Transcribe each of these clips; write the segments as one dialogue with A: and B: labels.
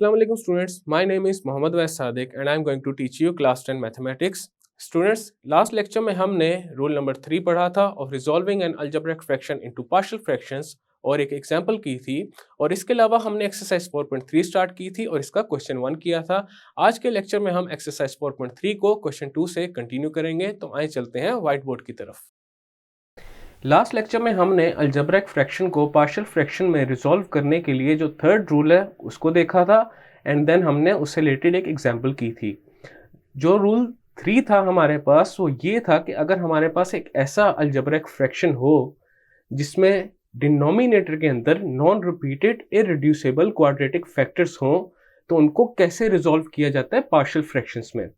A: Assalamu alaikum students, my name is Mohammad Wais Sadiq and I am going to teach you class 10 mathematics. Students, last lecture में हमने rule number 3 पढ़ा था of resolving an algebraic fraction into partial fractions और एक example की थी और इसके अलावा हमने एक्सरसाइज 4.3 स्टार्ट की थी और इसका क्वेश्चन 1 किया था। आज के लेक्चर में हम एक्सरसाइज 4.3 को क्वेश्चन 2 से कंटिन्यू करेंगे, तो आइए चलते हैं व्हाइट बोर्ड की तरफ। लास्ट लेक्चर में हमने अलजेब्रिक फ्रैक्शन को पार्शियल फ्रैक्शन में रिजॉल्व करने के लिए जो थर्ड रूल है उसको देखा था एंड देन हमने उससे रिलेटेड एक एग्जांपल की थी। जो रूल 3 था हमारे पास वो ये था कि अगर हमारे पास एक ऐसा अलजेब्रिक फ्रैक्शन हो जिसमें डिनोमिनेटर के अंदर non repeated irreducible quadratic factors हों तो उनको कैसे रिजॉल्व किया जाता है पार्शियल फ्रैक्शंस में।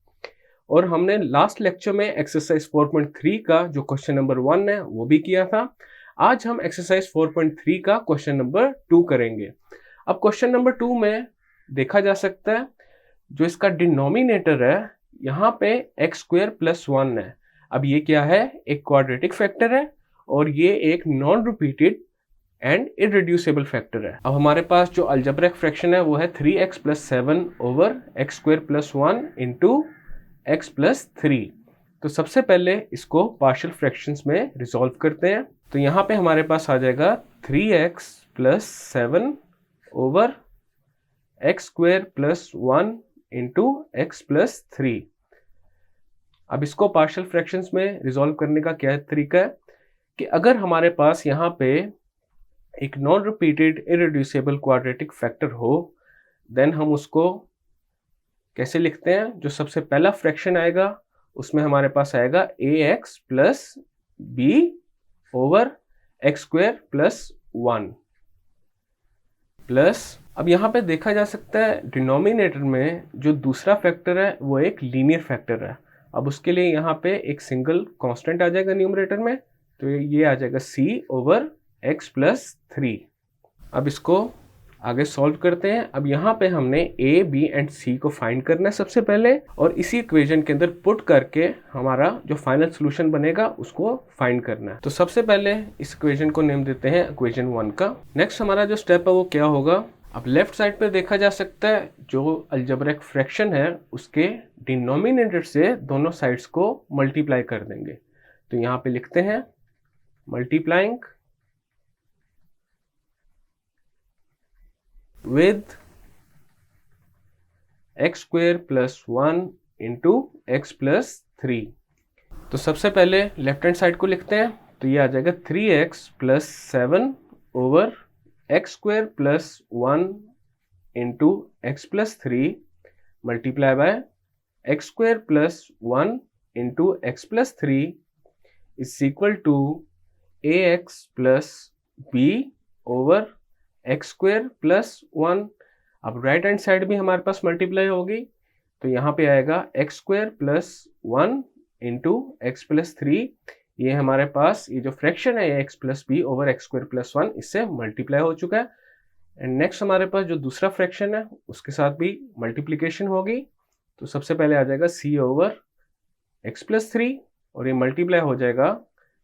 A: और हमने लास्ट लेक्चर में एक्सरसाइज 4.3 का जो क्वेश्चन नंबर 1 है वो भी किया था। आज हम एक्सरसाइज 4.3 का क्वेश्चन नंबर 2 करेंगे। अब क्वेश्चन नंबर 2 में देखा जा सकता है जो इसका डिनोमिनेटर है यहाँ पे x² + 1 है। अब ये क्या है, एक क्वाड्रेटिक फैक्टर है और ये एक non repeated and irreducible factor है। अब हमारे पास जो अलजेब्रिक फ्रैक्शन है वो है 3x + 7 / x² + 1 × x + 3। तो सबसे पहले इसको पार्शियल फ्रैक्शंस में रिजॉल्व करते हैं। तो यहाँ पे हमारे पास आ जाएगा 3x + 7 / x² + 1 × x + 3। अब इसको पार्शियल फ्रैक्शंस में रिजॉल्व करने का क्या तरीका है कि अगर हमारे पास यहाँ पे एक non repeated irreducible quadratic factor हो देन हम उसको कैसे लिखते हैं। जो सबसे पहला फ्रैक्शन आएगा उसमें हमारे पास आएगा ax + b / x² + 1 प्लस, अब यहाँ पे देखा जा सकता है डिनोमिनेटर में जो दूसरा फैक्टर है वो एक लीनियर फैक्टर है। अब उसके लिए यहाँ पे एक सिंगल कांस्टेंट आ जाएगा न्यूमरेटर में, तो ये आ जाएगा c / x + 3। अब इसको आगे सॉल्व करते हैं। अब यहाँ पे हमने a, b एंड c को फाइंड करना है सबसे पहले और इसी इक्वेशन के अंदर पुट करके हमारा जो फाइनल सोल्यूशन बनेगा उसको फाइंड करना है। तो सबसे पहले इस इक्वेशन को नेम देते हैं इक्वेशन 1 का। नेक्स्ट हमारा जो स्टेप है वो क्या होगा, अब लेफ्ट साइड पे देखा जा सकता है जो अलजेब्रिक फ्रैक्शन है उसके डिनोमिनेटर से दोनों साइड्स को मल्टीप्लाई कर देंगे। तो यहाँ पे लिखते हैं मल्टीप्लाइंग with x² + 1 × x + 3। तो सबसे पहले लेफ्ट हैंड साइड को लिखते हैं, तो ये आ जाएगा 3x + 7 / x² + 1 × x + 3 multiply by x² + 1 × x + 3 = ax + b / x² + 1। अब राइट हैंड साइड भी हमारे पास मल्टीप्लाई होगी, तो यहाँ पे आएगा x² + 1 × x + 3। ये हमारे पास ये जो फ्रैक्शन है ये x + b / x² + 1 इससे मल्टीप्लाई हो चुका है। एंड नेक्स्ट हमारे पास जो दूसरा फ्रैक्शन है उसके साथ भी मल्टीप्लिकेशन होगी, तो सबसे पहले आ जाएगा c / x + 3 और ये मल्टीप्लाई हो जाएगा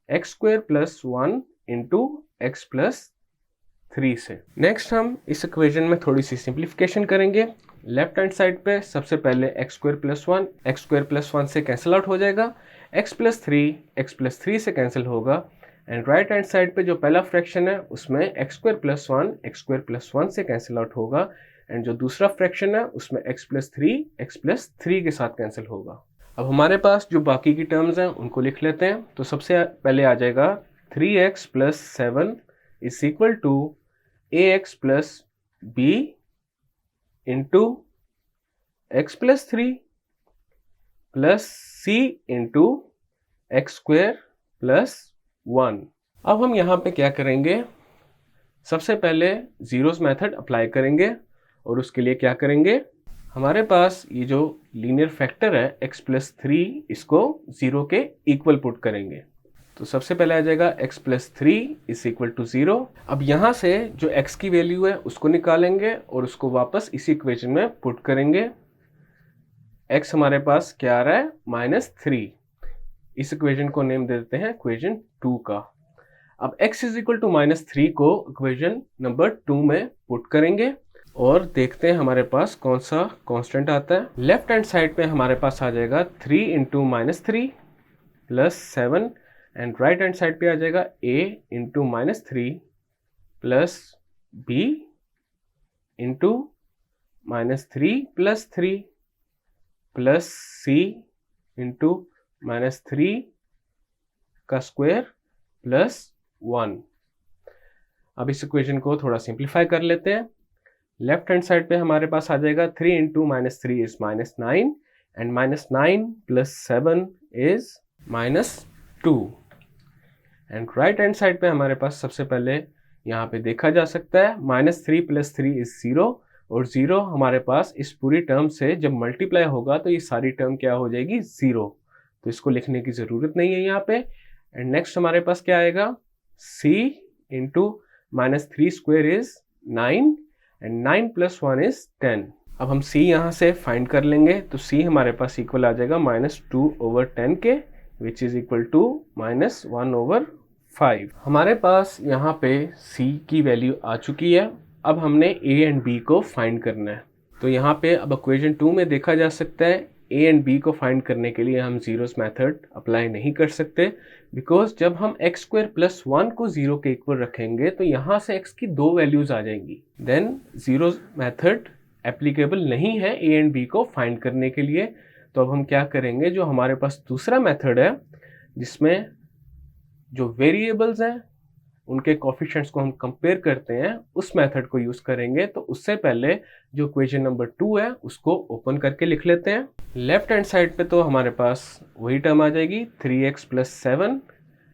A: x² + 1 × x + 3 से। नेक्स्ट हम इस इक्वेशन में थोड़ी सी सिंप्लीफिकेशन करेंगे। लेफ्ट हैंड साइड पे सबसे पहले x² + 1 x² + 1 से कैंसिल आउट हो जाएगा, x + 3 x + 3 से कैंसिल होगा। एंड राइट हैंड साइड पे जो पहला फ्रैक्शन है उसमें x² + 1 x² + 1 से कैंसिल आउट होगा एंड जो दूसरा फ्रैक्शन है उसमें x + 3 x + 3 के साथ कैंसिल होगा। अब हमारे पास जो बाकी की टर्म्स हैं उनको लिख लेते हैं। तो सबसे पहले आ जाएगा 3x + 7 = ax + b × x + 3 + c × x² + 1। अब हम यहाँ पे क्या करेंगे, सबसे पहले जीरोस मेथड अप्लाई करेंगे और उसके लिए क्या करेंगे, हमारे पास ये जो लीनियर फैक्टर है x + 3 इसको 0 के इक्वल पुट करेंगे। तो सबसे पहले आ जाएगा x + 3 = 0। अब यहाँ से जो x की वैल्यू है उसको निकालेंगे और उसको वापस इसी इक्वेशन में पुट करेंगे। x हमारे पास क्या आ रहा है, -3। इस इक्वेशन को नेम दे देते हैं इक्वेशन 2 का। अब x = -3 को इक्वेशन नंबर 2 में पुट करेंगे और देखते हैं हमारे पास कौन सा कांस्टेंट आता है। लेफ्ट हैंड साइड पे हमारे पास आ जाएगा 3 into -3 plus 7 and right hand side पे आ जाएगा a into -3 plus b into -3 plus 3 plus c into -3 का स्क्वायर प्लस 1। अब इस इक्वेशन को थोड़ा सिंप्लीफाई कर लेते हैं। लेफ्ट हैंड साइड पे हमारे पास आ जाएगा 3 into -3 is -9 and -9 plus 7 is -2 and right hand side पे हमारे पास सबसे पहले यहाँ पे देखा जा सकता है -3 प्लस 3 इज 0 और 0 हमारे पास इस पूरी टर्म से जब मल्टीप्लाई होगा तो ये सारी टर्म क्या हो जाएगी 0, तो इसको लिखने की ज़रूरत नहीं है यहाँ पे। एंड नेक्स्ट हमारे पास क्या आएगा c into -3 square is 9 and 9 plus 1 is 10। अब हम c यहाँ से फाइंड कर लेंगे तो c हमारे पास इक्वल आ जाएगा -2/10 के विच इज इक्वल टू -1/5। हमारे पास यहाँ पे c की वैल्यू आ चुकी है। अब हमने a एंड b को फाइंड करना है। तो यहाँ पे अब इक्वेशन 2 में देखा जा सकता है a एंड b को फाइंड करने के लिए हम जीरोस मेथड अप्लाई नहीं कर सकते, बिकॉज जब हम x स्क्वायर प्लस 1 को 0 के इक्वल रखेंगे तो यहाँ से x की 2 वैल्यूज आ जाएंगी। देन जीरोस मेथड एप्लीकेबल नहीं है a एंड b को फाइंड करने के लिए। तो अब हम क्या करेंगे, जो हमारे पास दूसरा मेथड है जिसमें जो वेरिएबल्स हैं उनके कोफिशिएंट्स को हम कंपेयर करते हैं, उस मेथड को यूज करेंगे। तो उससे पहले जो इक्वेशन नंबर 2 है उसको ओपन करके लिख लेते हैं। लेफ्ट हैंड साइड पे तो हमारे पास वही टर्म आ जाएगी 3x plus 7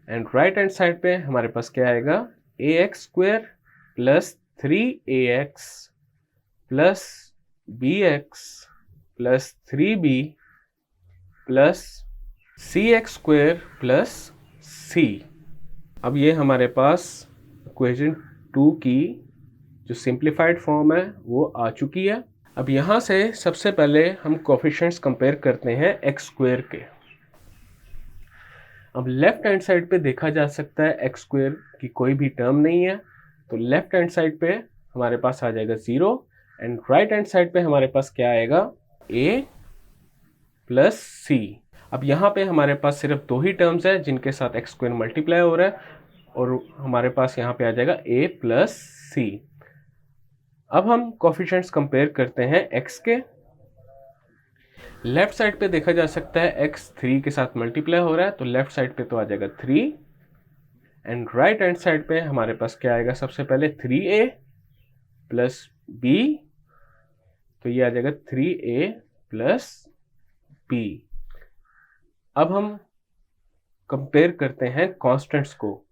A: and right hand side पे हमारे पास क्या आएगा ax square plus 3ax plus bx plus 3b plus cx square plus c। अब ये हमारे पास इक्वेशन 2 की जो सिंप्लीफाइड फॉर्म है वो आ चुकी है। अब यहाँ से सबसे पहले हम कोफिशिएंट्स कंपेयर करते हैं x स्क्वायर के। अब लेफ्ट हैंड साइड पे देखा जा सकता है x स्क्वायर की कोई भी टर्म नहीं है, तो लेफ्ट हैंड साइड पे हमारे पास आ जाएगा 0 एंड राइट हैंड साइड पे हमारे पास क्या आएगा a प्लस c। अब यहाँ पे हमारे पास सिर्फ 2 ही टर्म्स है जिनके साथ x स्क्वायर मल्टीप्लाई हो रहा है और हमारे पास यहाँ पे आ जाएगा a प्लस c। अब हम कोफिशिएंट्स कंपेयर करते हैं x के। लेफ्ट साइड पे देखा जा सकता है x 3 के साथ मल्टीप्लाई हो रहा है, तो लेफ्ट साइड पे तो आ जाएगा 3 एंड राइट हैंड साइड पे हमारे पास क्या आएगा, सबसे पहले 3a प्लस b, तो ये आ जाएगा 3a प्लस b। अब हम कंपेयर करते हैं कांस्टेंट्स को।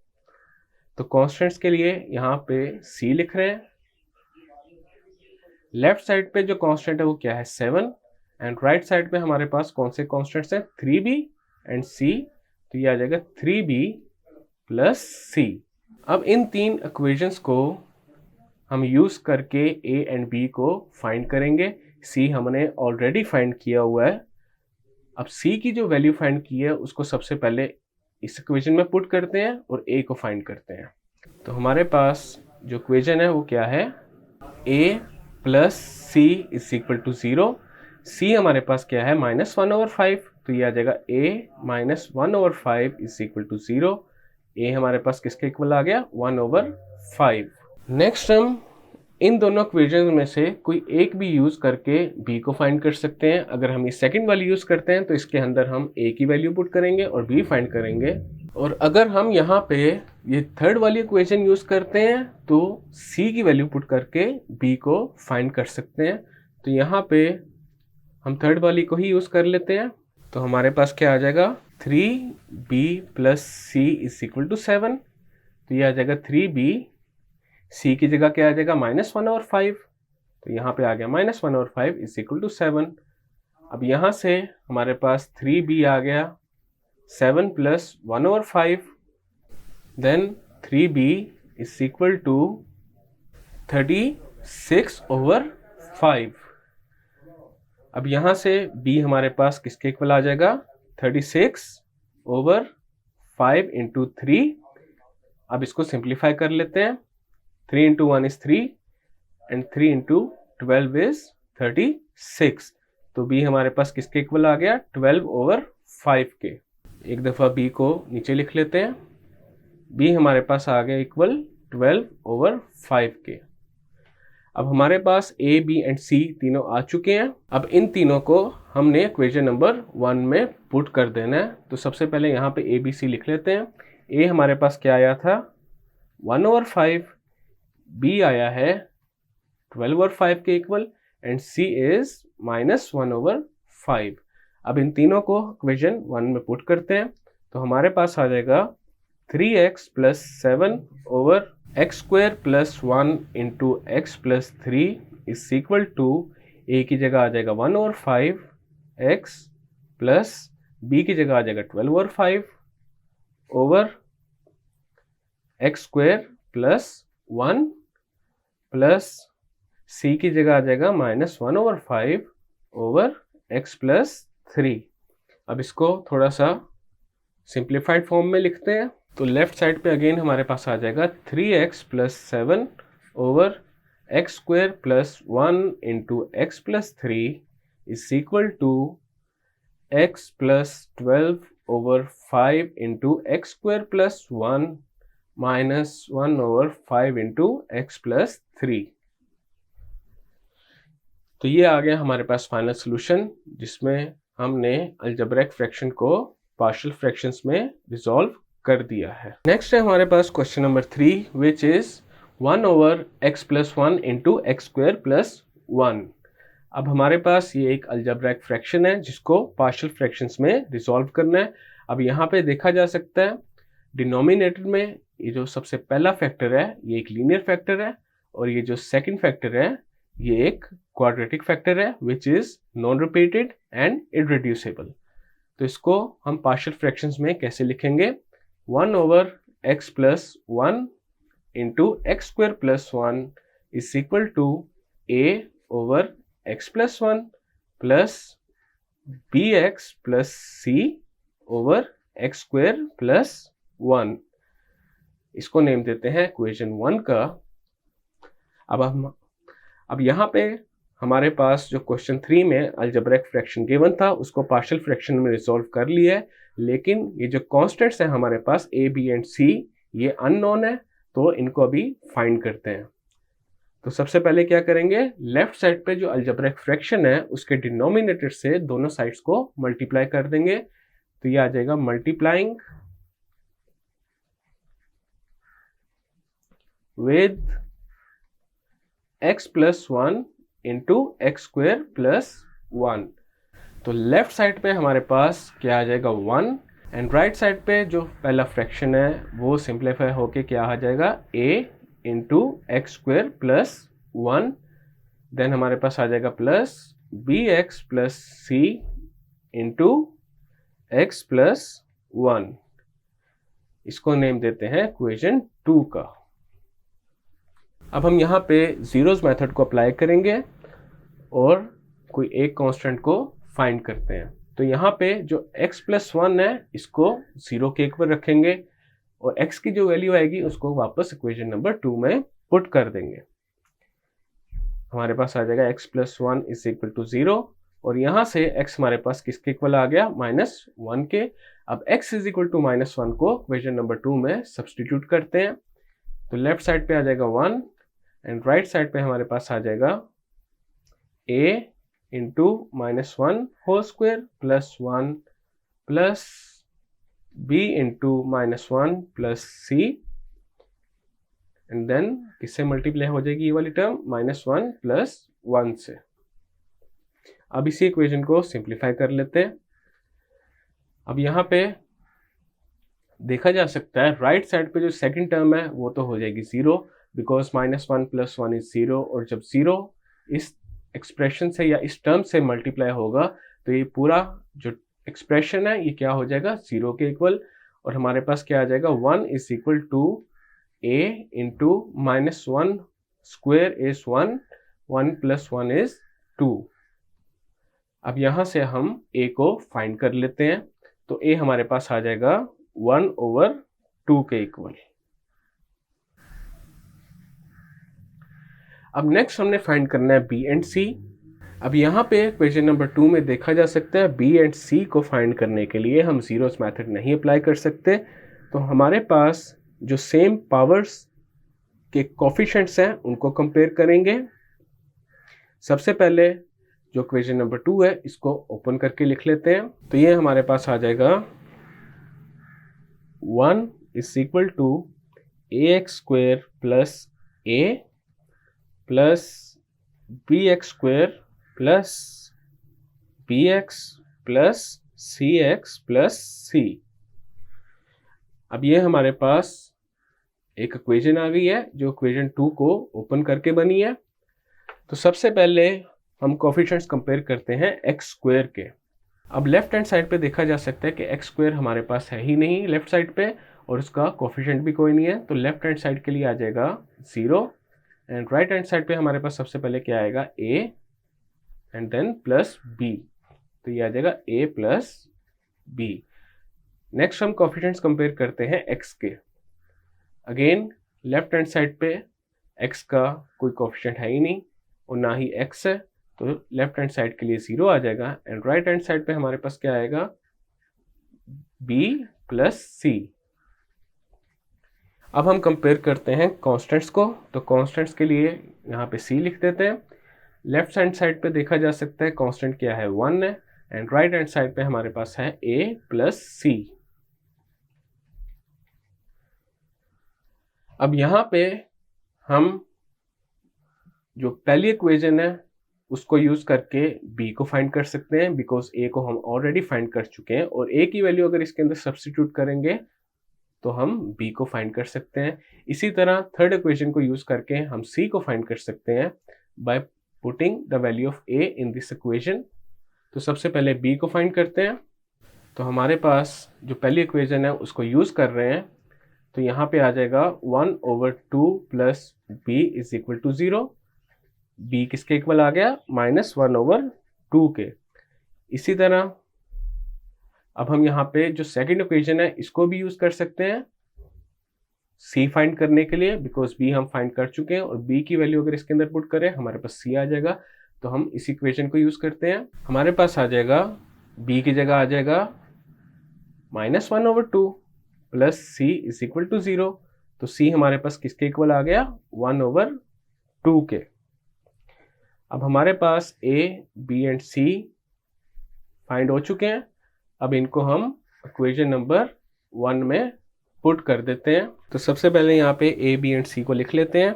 A: तो कांस्टेंट्स के लिए यहाँ पे c लिख रहे हैं। लेफ्ट साइड पे जो कांस्टेंट है वो क्या है 7 एंड राइट साइड पे हमारे पास कौन से कांस्टेंट्स हैं 3b एंड c, तो ये आ जाएगा 3b प्लस c। अब इन 3 इक्वेशंस को हम यूज करके a एंड b को फाइंड करेंगे। c हमने ऑलरेडी फाइंड किया हुआ है। अब c की जो वैल्यू फाइंड की है उसको सबसे पहले इस इक्वेशन में पुट करते हैं और a को फाइंड करते हैं। तो हमारे पास जो इक्वेशन है वो क्या है a plus c is equal to 0। c हमारे पास क्या है -1/5, तो ये आ जाएगा a -1/5 is equal to 0। a हमारे पास किसके इक्वल आ गया 1/5। नेक्स्ट हम इन दोनों इक्वेशन में से कोई एक भी यूज करके b को फाइंड कर सकते हैं। अगर हम ये सेकंड वाली यूज करते हैं तो इसके अंदर हम a की वैल्यू पुट करेंगे और b फाइंड करेंगे, और अगर हम यहाँ पे ये थर्ड वाली इक्वेशन यूज करते हैं तो c की वैल्यू पुट करके b को फाइंड कर सकते हैं। तो यहाँ पे हम थर्ड वाली को ही यूज कर लेते हैं। तो हमारे पास क्या आ जाएगा 3b plus c is equal to 7, तो ये आ जाएगा 3b, c की जगह क्या आ जाएगा -1/5, तो यहाँ पे आ गया -1/5 इज इक्वल टू 7। अब यहाँ से हमारे पास 3b आ गया 7 plus 1/5, then 3b is equal to 36/5। अब यहाँ से b हमारे पास किसके इक्वल आ जाएगा 36/5 इंटू 3। अब इसको सिंप्लीफाई कर लेते हैं। 3 into 1 is 3 and 3 into 12 is 36। तो b हमारे पास किसके इक्वल आ गया, 12/5 के। एक दफ़ा b को नीचे लिख लेते हैं, b हमारे पास आ गया इक्वल 12/5 के। अब हमारे पास a, b एंड c तीनों आ चुके हैं। अब इन तीनों को हमने इक्वेशन नंबर 1 में पुट कर देना है। तो सबसे पहले यहाँ पे a, b, c लिख लेते हैं। a हमारे पास क्या आया था, 1/5, b आया है 12/5 के इक्वल एंड c इज -1/5। अब इन तीनों को इक्वेशन 1 में पुट करते हैं तो हमारे पास आ जाएगा 3x + 7/x² + 1 into x + 3 is equal to, a की जगह आ जाएगा 1/5x प्लस b की जगह आ जाएगा 12/5 ओवर x² + 1 प्लस c की जगह आ जाएगा -1/5 ओवर x + 3। अब इसको थोड़ा सा सिंप्लीफाइड फॉर्म में लिखते हैं। तो लेफ्ट साइड पे अगेन हमारे पास आ जाएगा 3x + 7 over x² + 1 into x + 3 is equal to x + 12/5 into x² + 1 -1/5 into x + 3। तो ये आ गया हमारे पास फाइनल सोल्यूशन, जिसमें हमने अलजेब्रिक फ्रैक्शन को पार्शियल फ्रैक्शंस में रिजॉल्व कर दिया है। नेक्स्ट है हमारे पास question number 3 which is 1/x + 1 into x² + 1। अब हमारे पास ये एक अलजेब्रिक फ्रैक्शन है जिसको पार्शियल फ्रैक्शंस में रिजॉल्व करना है। अब यहाँ पे देखा जा सकता है डिनोमिनेटर में ये जो सबसे पहला फैक्टर है ये एक लीनियर फैक्टर है और ये जो सेकंड फैक्टर है ये एक क्वाड्रेटिक फैक्टर है which is non repeated and irreducible. तो इसको हम पार्शियल फ्रैक्शंस में कैसे लिखेंगे, 1/x + 1 into x² + 1 is equal to a/x + 1 plus bx + c/x² + 1। इसको नेम देते हैं इक्वेशन 1 का। अब यहाँ पे हमारे पास जो क्वेश्चन 3 में अलजेब्रिक फ्रैक्शन गिवन था उसको पार्शियल फ्रैक्शन में रिजॉल्व कर लिया है, लेकिन ये जो कांस्टेंट्स हैं हमारे पास a, b एंड c ये अननोन है, तो इनको अभी फाइंड करते हैं। तो सबसे पहले क्या करेंगे, लेफ्ट साइड पे जो अलजेब्रिक फ्रैक्शन है उसके डिनोमिनेटर से दोनों साइड्स को मल्टीप्लाई कर देंगे। तो ये आ जाएगा multiplying with x + 1 into x² + 1। तो लेफ्ट साइड पे हमारे पास क्या आ जाएगा 1 एंड राइट साइड पे जो पहला फ्रैक्शन है वो सिंप्लीफाई होके क्या आ जाएगा a इंटू x² + 1। देन हमारे पास आ जाएगा plus bx + c into x + 1। इसको नेम देते हैं इक्वेशन 2 का। अब हम यहाँ पे जीरोस मेथड को अप्लाई करेंगे और कोई एक कांस्टेंट को फाइंड करते हैं। तो यहाँ पे जो x + 1 है इसको 0 के इक्वल रखेंगे और x की जो वैल्यू आएगी उसको वापस इक्वेशन नंबर 2 में पुट कर देंगे। हमारे पास आ जाएगा x + 1 इज इक्वल टू 0 और यहाँ से x हमारे पास किसके इक्वल आ गया, -1 के। अब x इज इक्वल टू -1 को इक्वेशन नंबर 2 में सब्सटीट्यूट करते हैं। तो लेफ्ट साइड पे आ जाएगा 1 एंड राइट साइड पे हमारे पास आ जाएगा a into -1 whole square plus 1 plus b into -1 plus c and then किससे मल्टीप्लाई हो जाएगी ये वाली टर्म, -1 प्लस 1 से। अब इसी इक्वेशन को सिंप्लीफाई कर लेते हैं। अब यहाँ पे देखा जा सकता है राइट साइड पे जो सेकंड टर्म है वो तो हो जाएगी 0 बिकॉज -1 + 1 इज 0 और जब 0 इस एक्सप्रेशन से या इस टर्म से मल्टीप्लाई होगा तो ये पूरा जो एक्सप्रेशन है ये क्या हो जाएगा 0 के इक्वल और हमारे पास क्या आ जाएगा 1 is equal to a into -1 square is 1 1 + 1 इज 2। अब यहाँ से हम a को फाइंड कर लेते हैं। तो a हमारे पास आ जाएगा 1/2 के इक्वल। अब नेक्स्ट हमने फाइंड करना है बी एंड सी। अब यहाँ पे क्वेश्चन नंबर 2 में देखा जा सकता है बी एंड सी को फाइंड करने के लिए हम जीरोस मेथड नहीं अप्लाई कर सकते, तो हमारे पास जो सेम पावर्स के कोफिशिएंट्स हैं उनको कंपेयर करेंगे। सबसे पहले जो क्वेश्चन नंबर 2 है इसको ओपन करके लिख लेते हैं। तो ये हमारे पास आ जाएगा 1 is equal to ax square plus a plus bx square plus bx plus cx plus c। अब ये हमारे पास एक इक्वेशन आ गई है जो इक्वेशन 2 को ओपन करके बनी है। तो सबसे पहले हम कोफिशिएंट्स कंपेयर करते हैं एक्स स्क्वेयर के। अब लेफ्ट हैंड साइड पे देखा जा सकता है कि एक्स स्क्वेयर हमारे पास है ही नहीं लेफ्ट साइड पे, और उसका कोफिशिएंट भी कोई नहीं है, तो लेफ्ट हैंड साइड के लिए आ जाएगा 0, एंड राइट हैंड साइड पे हमारे पास सबसे पहले क्या आएगा a and then plus b, तो ये आ जाएगा a प्लस b। नेक्स्ट हम कोफिशिएंट्स कंपेयर करते हैं x के। अगेन लेफ्ट हैंड साइड पे x का कोई कोफिशिएंट है ही नहीं और ना ही x है, तो लेफ्ट हैंड साइड के लिए 0 आ जाएगा, एंड राइट हैंड साइड पे हमारे पास क्या आएगा b प्लस c। अब हम कंपेयर करते हैं कॉन्स्टेंट्स को, तो कॉन्स्टेंट्स के लिए यहाँ पे c लिख देते हैं। लेफ्ट हैंड साइड पे देखा जा सकता है कांस्टेंट क्या है 1 है, एंड राइट हैंड साइड पे हमारे पास है a प्लस c। अब यहाँ पे हम जो पहली इक्वेशन है उसको यूज करके b को फाइंड कर सकते हैं, बिकॉज a को हम ऑलरेडी फाइंड कर चुके हैं, और a की वैल्यू अगर इसके अंदर सब्स्टिट्यूट करेंगे तो हम b को फाइंड कर सकते हैं। इसी तरह थर्ड इक्वेशन को यूज करके हम c को फाइंड कर सकते हैं by putting the value of a in this equation. तो सबसे पहले b को फाइंड करते हैं। तो हमारे पास जो पहली इक्वेशन है उसको यूज कर रहे हैं, तो यहाँ पे आ जाएगा 1/2 plus b is equal to 0। b किसके इक्वल आ गया -1/2 के। इसी तरह अब हम यहाँ पे जो सेकंड इक्वेशन है इसको भी यूज कर सकते हैं c फाइंड करने के लिए, बिकॉज b हम फाइंड कर चुके हैं, और b की वैल्यू अगर इसके अंदर पुट करें हमारे पास c आ जाएगा। तो हम इस इक्वेशन को यूज करते हैं। हमारे पास आ जाएगा b की जगह आ जाएगा -1/2 plus c is equal to 0। तो c हमारे पास किसके इक्वल आ गया 1/2 के। अब हमारे पास a, b and c find हो चुके हैं। अब इनको हम इक्वेशन नंबर 1 में पुट कर देते हैं। तो सबसे पहले यहाँ पे a, b एंड c को लिख लेते हैं।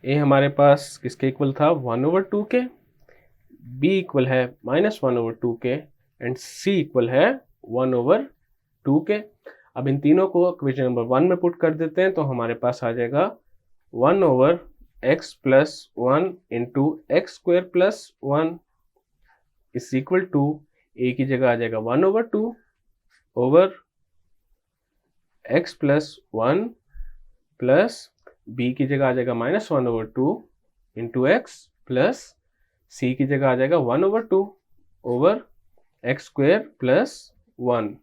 A: a हमारे पास किसके इक्वल था 1/2 के, b इक्वल है -1/2 के, एंड c इक्वल है 1/2 के। अब इन तीनों को इक्वेशन नंबर 1 में पुट कर देते हैं, तो हमारे पास आ जाएगा 1/x plus 1 into x square plus 1 is equal to a की जगह आ जाएगा 1/2 over x plus 1 plus b की जगह आ जाएगा -1/2 इंटू एक्स प्लस c की जगह आ जाएगा 1/2 ओवर एक्स स्क्वेयर प्लस 1।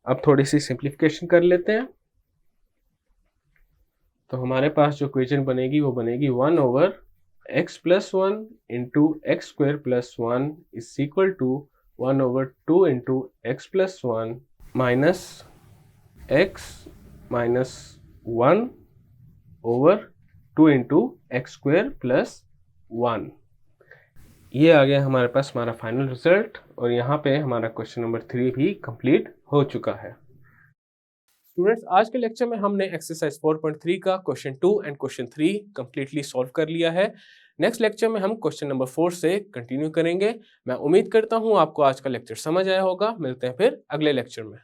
A: अब थोड़ी सी सिंप्लीफिकेशन कर लेते हैं। तो हमारे पास जो इक्वेशन बनेगी वो बनेगी 1/x plus 1 into x square plus 1 is equal to 1/2 into x plus 1 minus x minus 1 over 2 into x square plus 1। ये आ गया हमारे पास हमारा फाइनल रिजल्ट, और यहाँ पे हमारा क्वेश्चन नंबर 3 भी कंप्लीट हो चुका है। स्टूडेंट्स, आज के लेक्चर में हमने एक्सरसाइज 4.3 का question 2 and question 3 completely solve कर लिया है। नेक्स्ट लेक्चर में हम क्वेश्चन नंबर 4 से कंटिन्यू करेंगे। मैं उम्मीद करता हूँ आपको आज का लेक्चर समझ आया होगा। मिलते हैं फिर अगले लेक्चर में।